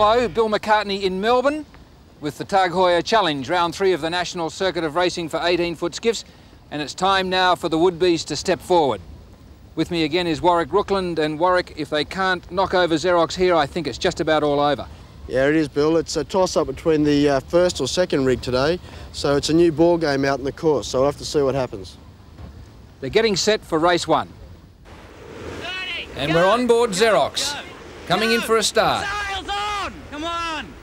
Hello, Bill McCartney in Melbourne with the Tag Heuer Challenge, round 3 of the National Circuit of Racing for 18-foot skiffs, and it's time now for the would-bes to step forward. With me again is Warwick Rookland, and Warwick, if they can't knock over Xerox here, I think it's just about all over. Yeah, it is, Bill. It's a toss-up between the first or second rig today, so it's a new ball game out in the course, so we'll have to see what happens. They're getting set for race 1. And we're on board Xerox, coming in for a start. Sails on! Come on!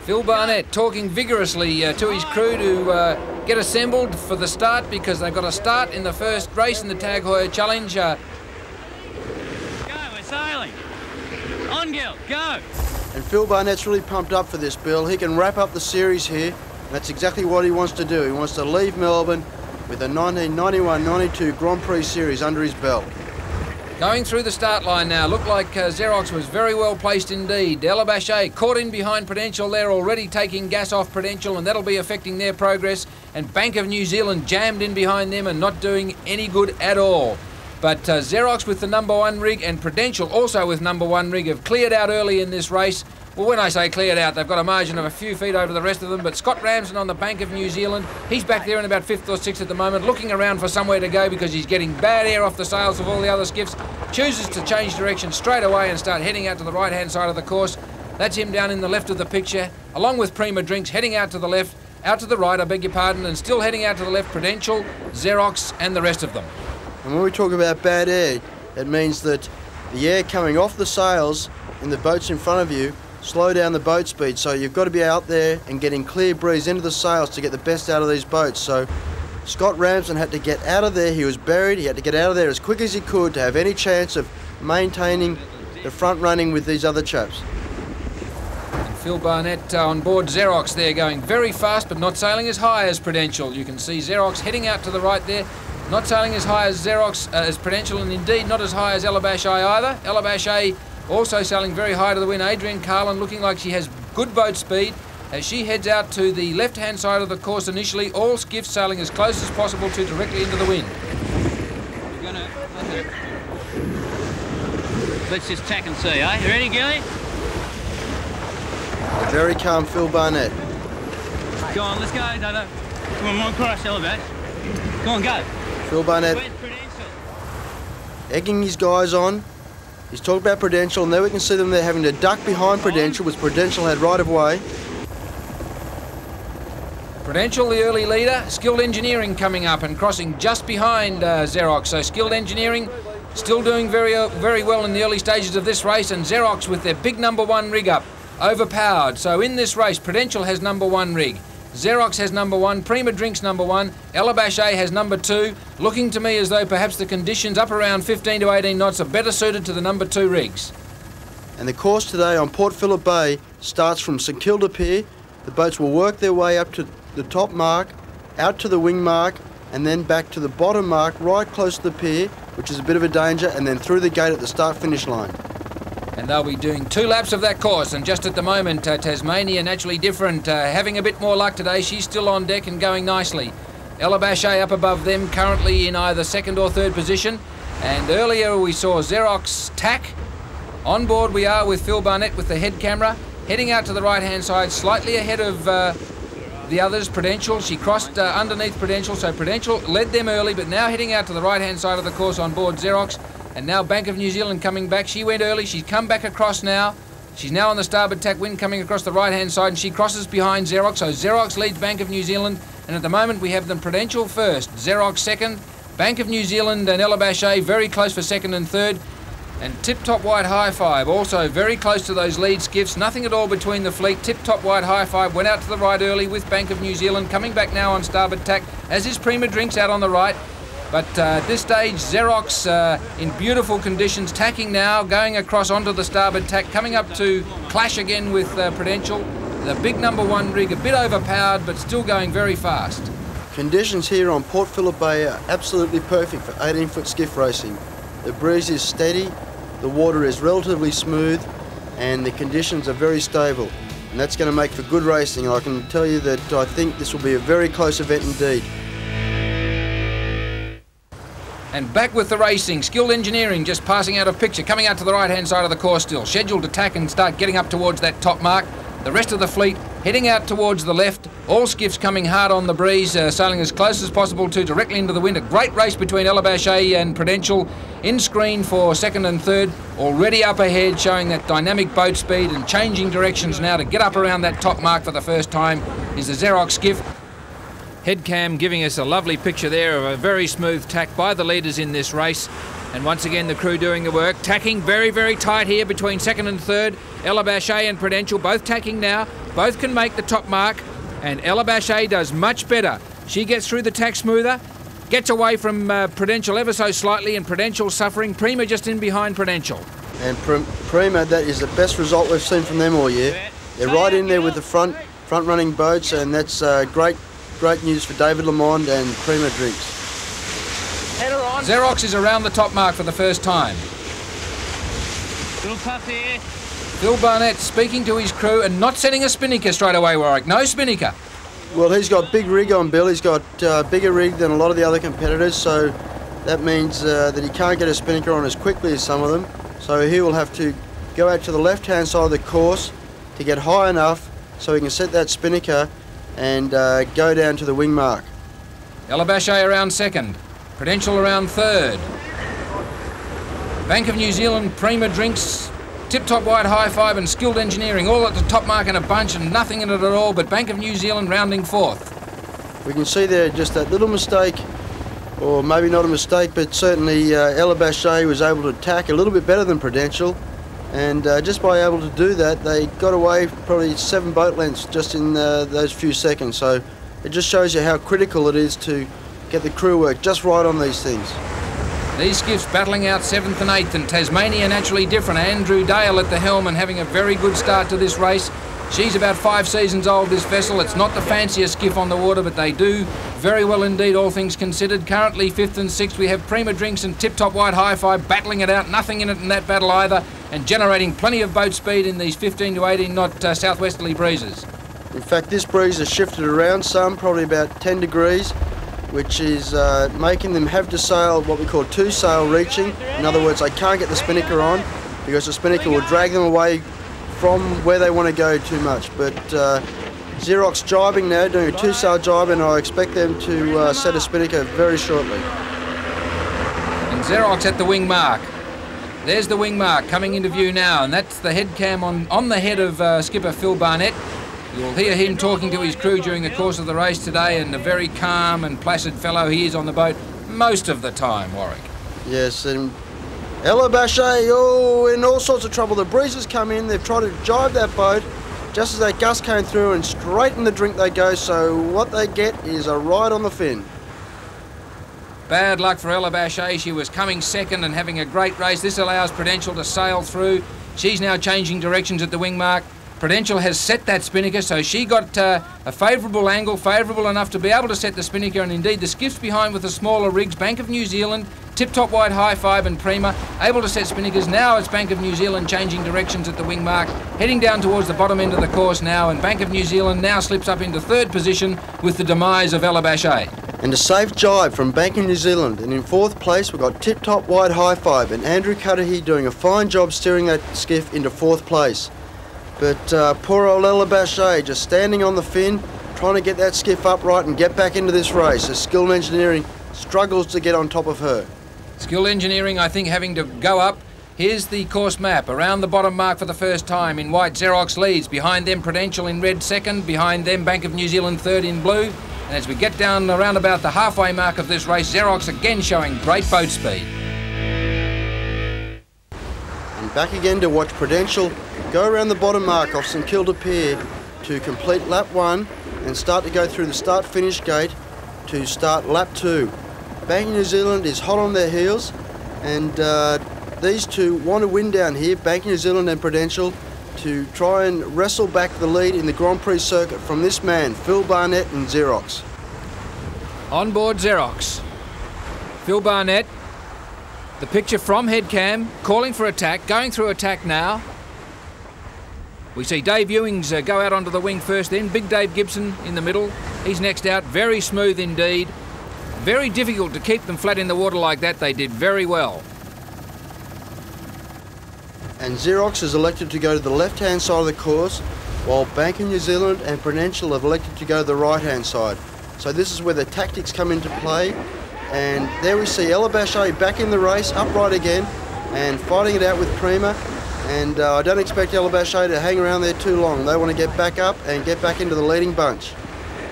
Phil Barnett talking vigorously to his crew to get assembled for the start, because they've got a start in the first race in the Tag Heuer Challenge. Go, we're sailing. On, Gil, go! And Phil Barnett's really pumped up for this, Bill. He can wrap up the series here, and that's exactly what he wants to do. He wants to leave Melbourne with a 1991-92 Grand Prix series under his belt. Going through the start line now, looked like Xerox was very well placed indeed. Elabache caught in behind Prudential there, already taking gas off Prudential, and that'll be affecting their progress. And Bank of New Zealand jammed in behind them and not doing any good at all. But Xerox with the #1 rig and Prudential also with #1 rig have cleared out early in this race. Well, when I say cleared out, they've got a margin of a few feet over the rest of them, but Scott Ramsden on the Bank of New Zealand, he's back there in about 5th or 6th at the moment, looking around for somewhere to go because he's getting bad air off the sails of all the other skiffs, chooses to change direction straight away and start heading out to the right-hand side of the course. That's him down in the left of the picture, along with Prima Drinks, heading out to the left, out to the right, I beg your pardon, and still heading out to the left, Prudential, Xerox, and the rest of them. And when we talk about bad air, it means that the air coming off the sails in the boats in front of you slow down the boat speed, so you've got to be out there and getting clear breeze into the sails to get the best out of these boats. So Scott Ramsden had to get out of there. He was buried. He had to get out of there as quick as he could to have any chance of maintaining the front running with these other chaps. And Phil Barnett on board Xerox there, going very fast but not sailing as high as Prudential. You can see Xerox heading out to the right there, not sailing as high as Xerox, as Prudential, and indeed not as high as Elabache either. Elabache also sailing very high to the wind. Adrian Carlin looking like she has good boat speed as she heads out to the left-hand side of the course initially. All skiffs sailing as close as possible to directly into the wind. Let's just tack and see, eh? You ready, Gilly? A very calm Phil Barnett. Go on, let's go, Dodo. Come on, cross, Elabache. Come on, go. Phil Barnett Where's Prudential? egging his guys on. He's talking about Prudential, and there we can see them there having to duck behind Prudential, which Prudential had right of way. Prudential, the early leader. Skilled Engineering coming up and crossing just behind Xerox. So Skilled Engineering still doing very well in the early stages of this race, and Xerox with their big #1 rig up, overpowered. So in this race, Prudential has #1 rig. Xerox has #1, Prima Drinks #1, Elabache has #2, looking to me as though perhaps the conditions up around 15 to 18 knots are better suited to the #2 rigs. And the course today on Port Phillip Bay starts from St Kilda Pier. The boats will work their way up to the top mark, out to the wing mark, and then back to the bottom mark right close to the pier, which is a bit of a danger, and then through the gate at the start-finish line. And they'll be doing 2 laps of that course, and just at the moment Tasmania, Naturally Different, having a bit more luck today. She's still on deck and going nicely. Elabache up above them, currently in either 2nd or 3rd position, and earlier we saw Xerox tack. On board we are with Phil Barnett with the head camera, heading out to the right hand side, slightly ahead of the others. Prudential, she crossed underneath Prudential, so Prudential led them early, but now heading out to the right hand side of the course on board Xerox. And now Bank of New Zealand coming back. She went early. She's come back across now. She's now on the starboard tack wind coming across the right-hand side, and she crosses behind Xerox. So Xerox leads Bank of New Zealand. And at the moment, we have them Prudential first, Xerox second, Bank of New Zealand and Elabache very close for 2nd and 3rd. And Tip Top White High Five also very close to those lead skiffs. Nothing at all between the fleet. Tip Top White High Five went out to the right early with Bank of New Zealand, coming back now on starboard tack, as is Prima Drinks out on the right. But at this stage, Xerox in beautiful conditions, tacking now, going across onto the starboard tack, coming up to clash again with Prudential. The big #1 rig, a bit overpowered, but still going very fast. Conditions here on Port Phillip Bay are absolutely perfect for 18-foot skiff racing. The breeze is steady, the water is relatively smooth, and the conditions are very stable. And that's going to make for good racing. I can tell you that I think this will be a very close event indeed. And back with the racing. Skilled Engineering just passing out of picture, coming out to the right-hand side of the course still. Scheduled to tack and start getting up towards that top mark. The rest of the fleet heading out towards the left. All skiffs coming hard on the breeze, sailing as close as possible to directly into the wind. A great race between Elabache and Prudential. In screen for second and third. Already up ahead, showing that dynamic boat speed and changing directions now to get up around that top mark for the first time is the Xerox skiff. Head cam giving us a lovely picture there of a very smooth tack by the leaders in this race. And once again the crew doing the work. Tacking very, very tight here between second and third. Elabache and Prudential both tacking now. Both can make the top mark. And Elabache does much better. She gets through the tack smoother. Gets away from Prudential ever so slightly, and Prudential suffering. Prima just in behind Prudential. And Prima, that is the best result we've seen from them all year. They're right in there with the front running boats, and that's great news for David Lamond and Prima Drinks. Head her on. Xerox is around the top mark for the first time. Little puff here. Phil Barnett speaking to his crew and not setting a spinnaker straight away, Warwick. No spinnaker. Well, he's got big rig on Bill. He's got bigger rig than a lot of the other competitors, so that means that he can't get a spinnaker on as quickly as some of them. So he will have to go out to the left-hand side of the course to get high enough so he can set that spinnaker and go down to the wing mark. Elabache around second. Prudential around third. Bank of New Zealand, Prima Drinks, Tip Top Wide High Five and Skilled Engineering all at the top mark in a bunch and nothing in it at all, but Bank of New Zealand rounding fourth. We can see there just that little mistake, or maybe not a mistake, but certainly Elabache was able to tack a little bit better than Prudential, and just by able to do that they got away probably 7 boat lengths just in those few seconds. So it just shows you how critical it is to get the crew work just right on these things. These skiffs battling out 7th and 8th, and Tasmania naturally different. Andrew Dale at the helm and having a very good start to this race. She's about 5 seasons old, this vessel. It's not the fanciest skiff on the water, but they do very well indeed, all things considered. Currently 5th and 6th, we have Prima Drinks and Tip Top Wide High Five battling it out. Nothing in it in that battle either, and generating plenty of boat speed in these 15 to 18 knot southwesterly breezes. In fact, this breeze has shifted around some, probably about 10 degrees, which is making them have to sail what we call 2-sail reaching. In other words, they can't get the spinnaker on because the spinnaker will drag them away from where they want to go too much. But Xerox jibing now, doing a 2-sail jibe, and I expect them to set a spinnaker very shortly. And Xerox at the wing mark. There's the wing mark coming into view now, and that's the head cam on the head of skipper Phil Barnett. You'll hear him talking to his crew during the course of the race today, and a very calm and placid fellow he is on the boat most of the time, Warwick. Yes, and Elabache, in all sorts of trouble. The breezes come in, they've tried to jibe that boat just as that gust came through, and straight in the drink they go, so what they get is a ride on the fin. Bad luck for Elabache. She was coming second and having a great race. This allows Prudential to sail through. She's now changing directions at the wing mark. Prudential has set that spinnaker, so she got a favourable angle, favourable enough to be able to set the spinnaker, and indeed the skiffs behind with the smaller rigs, Bank of New Zealand, Tip Top Wide High Five and Prima, able to set spinnakers. Now it's Bank of New Zealand changing directions at the wing mark, heading down towards the bottom end of the course now, and Bank of New Zealand now slips up into third position with the demise of Elabache. And a safe jibe from Bank of New Zealand, and in 4th place we've got Tip Top Wide High Five and Andrew Cudahy doing a fine job steering that skiff into 4th place. But poor old Elabache just standing on the fin, trying to get that skiff upright and get back into this race as Skilled Engineering struggles to get on top of her. Skilled Engineering, I think, having to go up. Here's the course map. Around the bottom mark for the first time. In white, Xerox leads. Behind them, Prudential in red second. Behind them, Bank of New Zealand third in blue. And as we get down around about the halfway mark of this race, Xerox again showing great boat speed. And back again to watch Prudential go around the bottom mark off St Kilda Pier to complete lap 1 and start to go through the start-finish gate to start lap 2. Bank of New Zealand is hot on their heels, and these two want to win down here, Bank of New Zealand and Prudential, to try and wrestle back the lead in the Grand Prix circuit from this man, Phil Barnett and Xerox. On board Xerox. Phil Barnett, the picture from headcam, calling for attack, going through attack now. We see Dave Ewings go out onto the wing first, then Big Dave Gibson in the middle. He's next out, very smooth indeed. Very difficult to keep them flat in the water like that. They did very well. And Xerox has elected to go to the left-hand side of the course, while Bank of New Zealand and Prudential have elected to go to the right-hand side. So this is where the tactics come into play. And there we see Ella Bachet back in the race, upright again, and fighting it out with Prima. And I don't expect Ella Bachet to hang around there too long. They want to get back up and get back into the leading bunch.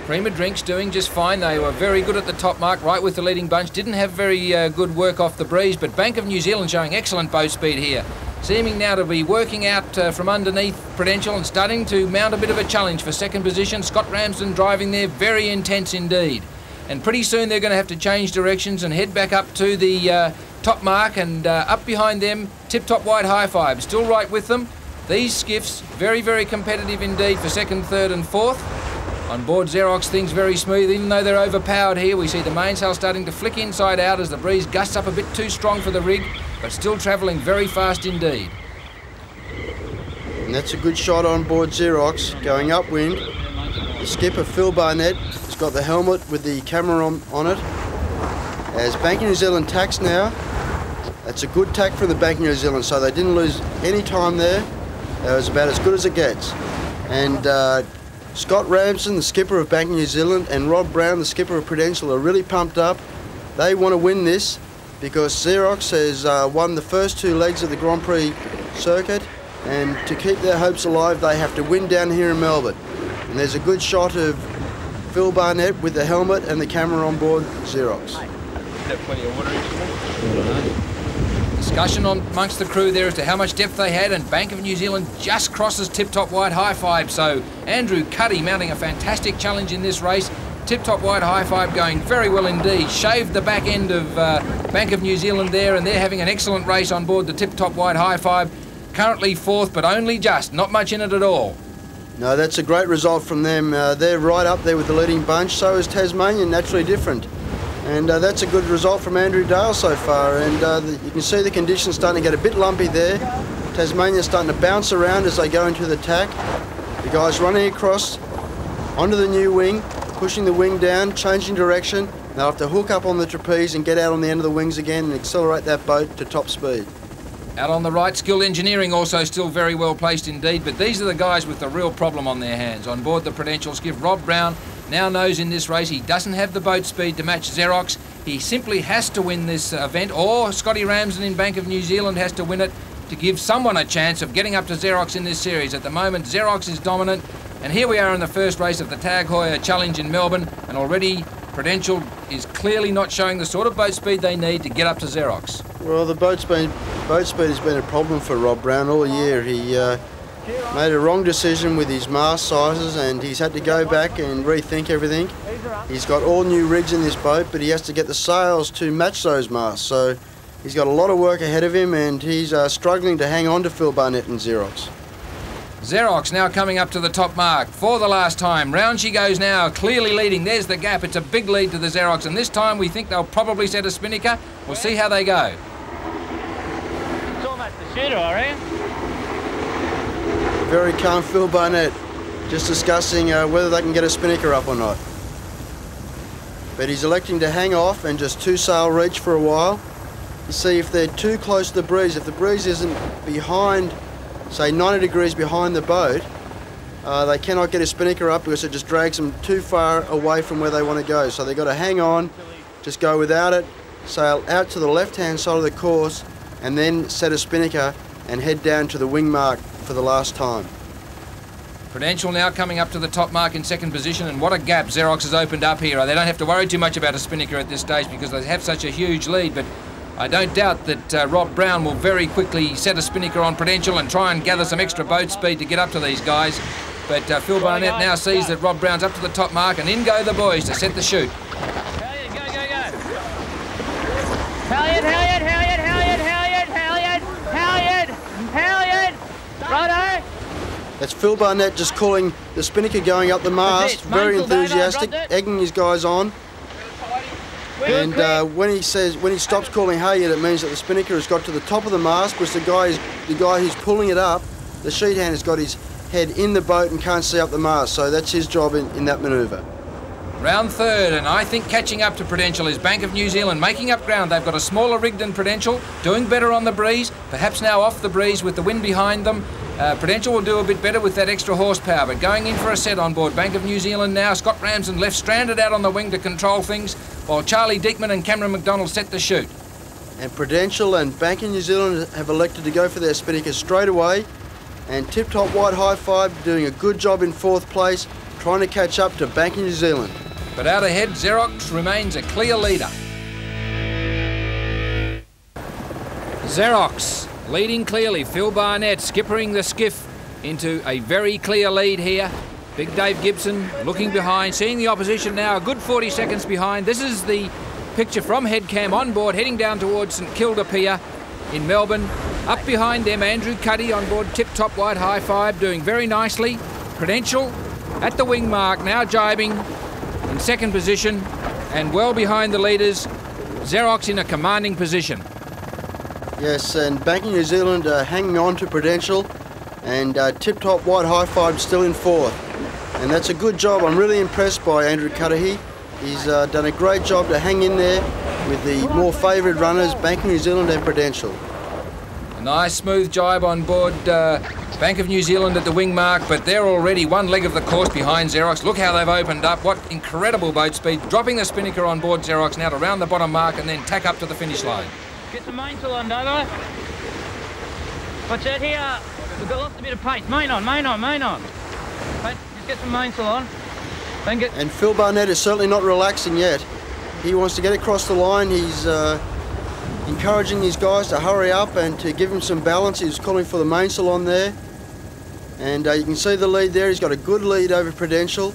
Prima Drink's doing just fine. They were very good at the top mark, right with the leading bunch. Didn't have very good work off the breeze, but Bank of New Zealand showing excellent boat speed here. Seeming now to be working out from underneath Prudential and starting to mount a bit of a challenge for second position. Scott Ramsden driving there, very intense indeed. And pretty soon they're going to have to change directions and head back up to the top mark, and up behind them, Tip Top White High Five, still right with them. These skiffs, very, very competitive indeed for second, third and fourth. On board Xerox, things very smooth, even though they're overpowered here. We see the mainsail starting to flick inside out as the breeze gusts up a bit too strong for the rig, but still travelling very fast indeed. And that's a good shot on board Xerox, going upwind. The skipper, Phil Barnett, has got the helmet with the camera on it. As Bank of New Zealand tacks now, that's a good tack from the Bank of New Zealand, so they didn't lose any time there. It was about as good as it gets. And Scott Ramsden, the skipper of Bank of New Zealand, and Rob Brown, the skipper of Prudential, are really pumped up. They want to win this because Xerox has won the first two legs of the Grand Prix circuit, and to keep their hopes alive, they have to win down here in Melbourne. And there's a good shot of Phil Barnett with the helmet and the camera on board Xerox. Have plenty of water in. Discussion amongst the crew there as to how much depth they had, and Bank of New Zealand just crosses Tip Top White High Five. So Andrew Cuddy mounting a fantastic challenge in this race. Tip Top White High Five going very well indeed. Shaved the back end of Bank of New Zealand there, and they're having an excellent race on board the Tip Top White High Five. Currently fourth, but only just, not much in it at all. No, that's a great result from them. They're right up there with the leading bunch. So is Tasmania, naturally different. And that's a good result from Andrew Dale so far. And you can see the conditions starting to get a bit lumpy there. Tasmania's starting to bounce around as they go into the tack. The guys running across onto the new wing, pushing the wing down, changing direction. They'll have to hook up on the trapeze and get out on the end of the wings again and accelerate that boat to top speed. Out on the right, Skilled Engineering also still very well placed indeed, but these are the guys with the real problem on their hands. On board the Prudential skiff, Rob Brown now knows in this race he doesn't have the boat speed to match Xerox. He simply has to win this event, or Scotty Ramsden in Bank of New Zealand has to win it to give someone a chance of getting up to Xerox in this series. At the moment, Xerox is dominant, and here we are in the first race of the Tag Heuer Challenge in Melbourne, and already Prudential is clearly not showing the sort of boat speed they need to get up to Xerox. Well, the boat speed has been a problem for Rob Brown all year. He made a wrong decision with his mast sizes, and he's had to go back and rethink everything. He's got all new rigs in this boat, but he has to get the sails to match those masts. So he's got a lot of work ahead of him, and he's struggling to hang on to Phil Barnett and Xerox. Xerox now coming up to the top mark for the last time. Round she goes now, clearly leading. There's the gap. It's a big lead to the Xerox, and this time we think they'll probably set a spinnaker. We'll see how they go. It's almost the shooter, I reckon. Very calm Phil Barnett, just discussing whether they can get a spinnaker up or not. But he's electing to hang off and just two-sail reach for a while to see if they're too close to the breeze. If the breeze isn't behind, say 90 degrees behind the boat, they cannot get a spinnaker up because it just drags them too far away from where they want to go. So they've got to hang on, just go without it, sail out to the left-hand side of the course, and then set a spinnaker and head down to the wing mark for the last time. Prudential now coming up to the top mark in second position, and what a gap Xerox has opened up here. They don't have to worry too much about a spinnaker at this stage because they have such a huge lead, but I don't doubt that Rob Brown will very quickly set a spinnaker on Prudential and try and gather some extra boat speed to get up to these guys. But Phil Barnett now sees that Rob Brown's up to the top mark, and in go the boys to set the shoot. Halyard, go, go, go. Halyard, Halyard, Halyard, Halyard, Halyard, Halyard, Halyard, Halyard. Righto. That's Phil Barnett just calling the spinnaker going up the mast, very enthusiastic, egging his guys on. And when he stops calling halyard, it means that the spinnaker has got to the top of the mast, because the guy who's pulling it up, the sheet hand, has got his head in the boat and can't see up the mast. So that's his job in that manoeuvre. Round third, and I think catching up to Prudential is Bank of New Zealand, making up ground. They've got a smaller rig than Prudential, doing better on the breeze, perhaps now off the breeze with the wind behind them. Prudential will do a bit better with that extra horsepower, but going in for a set on board Bank of New Zealand now. Scott Ramsden left stranded out on the wing to control things, while Charlie Diekman and Cameron McDonald set the shoot. And Prudential and Bank of New Zealand have elected to go for their Spinnaker straight away. And Tip Top White High Five doing a good job in fourth place, trying to catch up to Bank of New Zealand. But out ahead, Xerox remains a clear leader. Xerox leading clearly. Phil Barnett skippering the skiff into a very clear lead here. Big Dave Gibson looking behind, seeing the opposition now a good 40 seconds behind. This is the picture from headcam on board, heading down towards St Kilda Pier in Melbourne. Up behind them, Andrew Cuddy on board Tip Top White High Five, doing very nicely. Prudential at the wing mark, now jibing in second position, and well behind the leaders. Xerox in a commanding position. Yes, and Bank of New Zealand hanging on to Prudential, and Tip Top White High Five still in fourth. And that's a good job. I'm really impressed by Andrew Cudahy. He's done a great job to hang in there with the more favoured runners, Bank of New Zealand and Prudential. A nice smooth jibe on board Bank of New Zealand at the wing mark, but they're already one leg of the course behind Xerox. Look how they've opened up. What incredible boat speed. Dropping the Spinnaker on board Xerox now to round the bottom mark and then tack up to the finish line. Get the mainsail on, Dovo. Watch out here. We've got lots of bit of pace. Main on, main on, main on. Just get some mainsail on. And Phil Barnett is certainly not relaxing yet. He wants to get across the line. He's encouraging these guys to hurry up and to give him some balance. He's calling for the mainsail on there. And you can see the lead there. He's got a good lead over Prudential.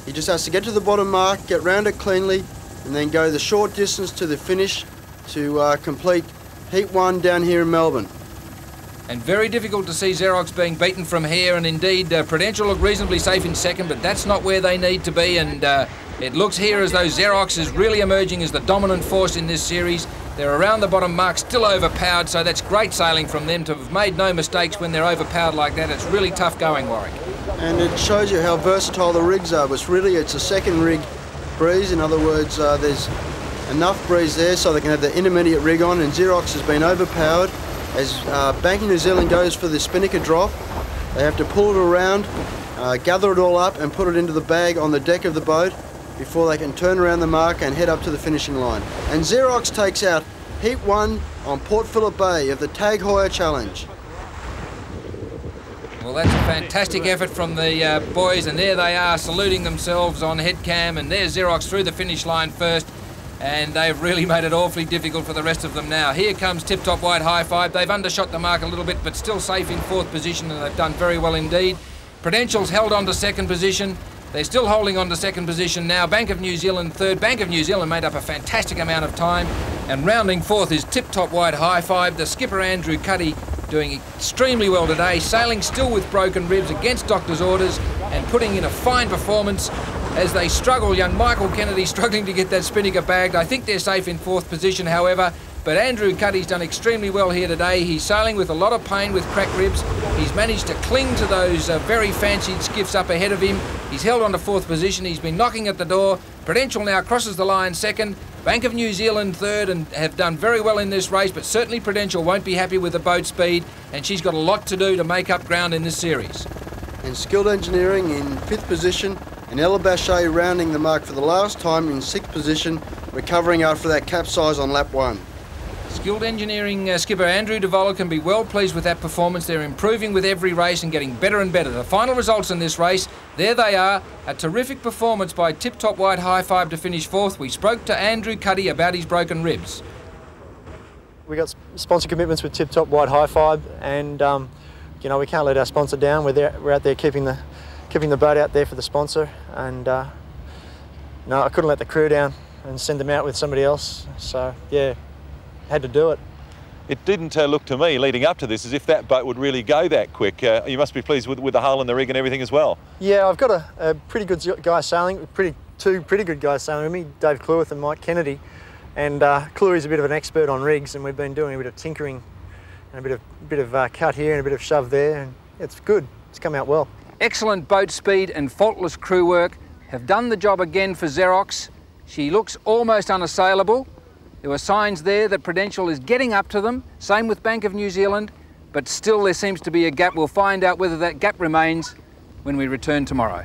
He just has to get to the bottom mark, get round it cleanly, and then go the short distance to the finish to complete Heat 1 down here in Melbourne. And very difficult to see Xerox being beaten from here, and indeed Prudential look reasonably safe in second, but that's not where they need to be, and it looks here as though Xerox is really emerging as the dominant force in this series. They're around the bottom mark, still overpowered, so that's great sailing from them to have made no mistakes when they're overpowered like that. It's really tough going, Warwick. And it shows you how versatile the rigs are. It's a second rig breeze. In other words, there's enough breeze there so they can have the intermediate rig on, and Xerox has been overpowered. As Bank of New Zealand goes for the Spinnaker drop, they have to pull it around, gather it all up and put it into the bag on the deck of the boat before they can turn around the mark and head up to the finishing line. And Xerox takes out Heat 1 on Port Phillip Bay of the Tag Heuer Challenge. Well, that's a fantastic effort from the boys, and there they are saluting themselves on headcam, and there's Xerox through the finish line first. And they've really made it awfully difficult for the rest of them now. Here comes Tip Top White High Five. They've undershot the mark a little bit, but still safe in fourth position, and they've done very well indeed. Prudential's held on to second position. They're still holding on to second position now. Bank of New Zealand third. Bank of New Zealand made up a fantastic amount of time. And rounding fourth is Tip Top White High Five. The skipper, Andrew Cuddy, doing extremely well today, sailing still with broken ribs against doctor's orders and putting in a fine performance as they struggle. Young Michael Kennedy struggling to get that Spinnaker bagged. I think they're safe in fourth position, however, but Andrew Cuddy's done extremely well here today. He's sailing with a lot of pain with cracked ribs. He's managed to cling to those very fancied skiffs up ahead of him. He's held on to fourth position. He's been knocking at the door. Prudential now crosses the line second. Bank of New Zealand third, and have done very well in this race, but certainly Prudential won't be happy with the boat speed, and she's got a lot to do to make up ground in this series. And Skilled Engineering in fifth position, and Ella Bachet rounding the mark for the last time in sixth position, recovering after that capsize on lap 1. Skilled Engineering skipper Andrew DeVola can be well pleased with that performance. They're improving with every race and getting better and better. The final results in this race, there they are. A terrific performance by Tip Top White High Five to finish fourth. We spoke to Andrew Cuddy about his broken ribs. We got sponsor commitments with Tip Top White High Five, and you know, we can't let our sponsor down. We're out there keeping the boat out there for the sponsor, and no, I couldn't let the crew down and send them out with somebody else. So yeah, had to do it. It didn't look to me leading up to this as if that boat would really go that quick. You must be pleased with the hull and the rig and everything as well. Yeah, I've got a pretty good guy sailing, two pretty good guys sailing with me, Dave Cleworth and Mike Kennedy. And Clewy's a bit of an expert on rigs, and we've been doing a bit of tinkering and a bit of cut here and a bit of shove there, and it's good. It's come out well. Excellent boat speed and faultless crew work. have done the job again for Xerox. She looks almost unassailable. There were signs there that Prudential is getting up to them. Same with Bank of New Zealand, but still there seems to be a gap. We'll find out whether that gap remains when we return tomorrow.